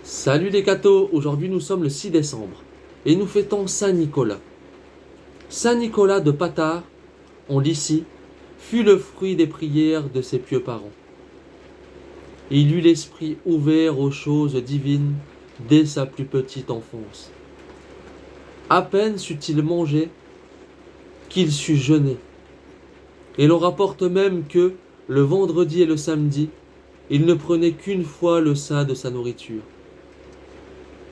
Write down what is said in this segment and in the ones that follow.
Salut les cathos, aujourd'hui nous sommes le 6 décembre et nous fêtons Saint Nicolas. Saint Nicolas de Patars, on lit ici, fut le fruit des prières de ses pieux parents. Il eut l'esprit ouvert aux choses divines dès sa plus petite enfance. À peine sut-il manger qu'il sut jeûner. Et l'on rapporte même que, le vendredi et le samedi, il ne prenait qu'une fois le sein de sa nourriture.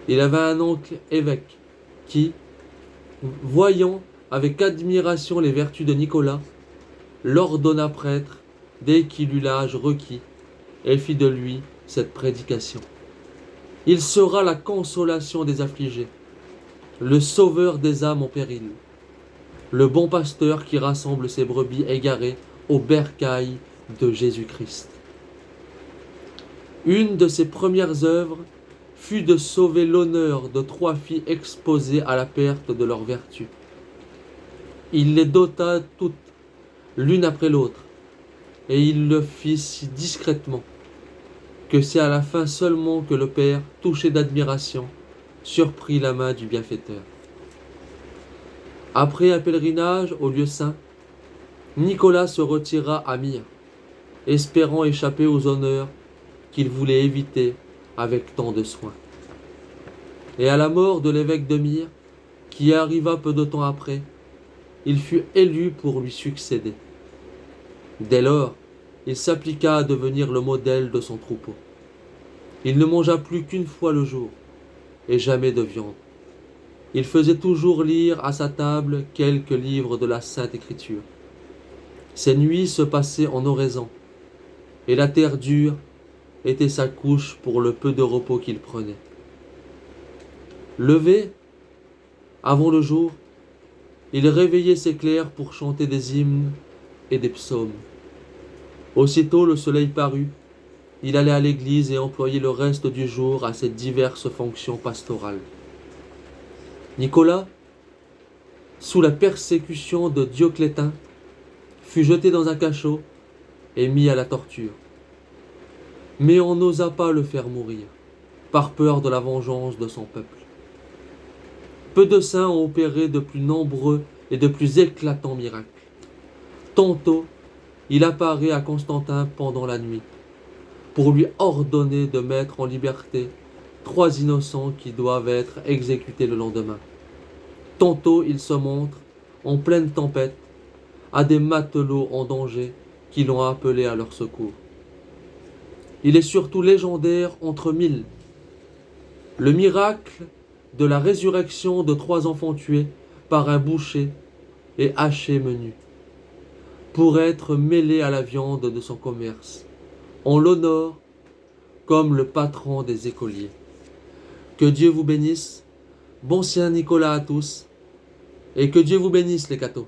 Il avait un oncle évêque qui, voyant avec admiration les vertus de Nicolas, l'ordonna prêtre dès qu'il eut l'âge requis et fit de lui cette prédication. Il sera la consolation des affligés, le sauveur des âmes en péril, le bon pasteur qui rassemble ses brebis égarées au bercail de Jésus-Christ. Une de ses premières œuvres fut de sauver l'honneur de 3 filles exposées à la perte de leur vertu. Il les dota toutes, l'une après l'autre, et il le fit si discrètement que c'est à la fin seulement que le père, touché d'admiration, surprit la main du bienfaiteur. Après un pèlerinage au lieu saint, Nicolas se retira à Myre, espérant échapper aux honneurs qu'il voulait éviter avec tant de soin. Et à la mort de l'évêque de Myre, qui arriva peu de temps après, il fut élu pour lui succéder. Dès lors, il s'appliqua à devenir le modèle de son troupeau. Il ne mangea plus qu'une fois le jour, et jamais de viande. Il faisait toujours lire à sa table quelques livres de la Sainte Écriture. Ses nuits se passaient en oraison, et la terre dure était sa couche pour le peu de repos qu'il prenait. Levé, avant le jour, il réveillait ses clercs pour chanter des hymnes et des psaumes. Aussitôt le soleil parut, il allait à l'église et employait le reste du jour à ses diverses fonctions pastorales. Nicolas, sous la persécution de Dioclétain, fut jeté dans un cachot et mis à la torture. Mais on n'osa pas le faire mourir, par peur de la vengeance de son peuple. Peu de saints ont opéré de plus nombreux et de plus éclatants miracles. Tantôt, il apparaît à Constantin pendant la nuit, pour lui ordonner de mettre en liberté 3 innocents qui doivent être exécutés le lendemain. Tantôt, il se montre, en pleine tempête, à des matelots en danger qui l'ont appelé à leur secours. Il est surtout légendaire entre 1000. Le miracle de la résurrection de 3 enfants tués par un boucher et hachés menus, pour être mêlés à la viande de son commerce. On l'honore comme le patron des écoliers. Que Dieu vous bénisse, bon Saint Nicolas à tous, et que Dieu vous bénisse les cathos.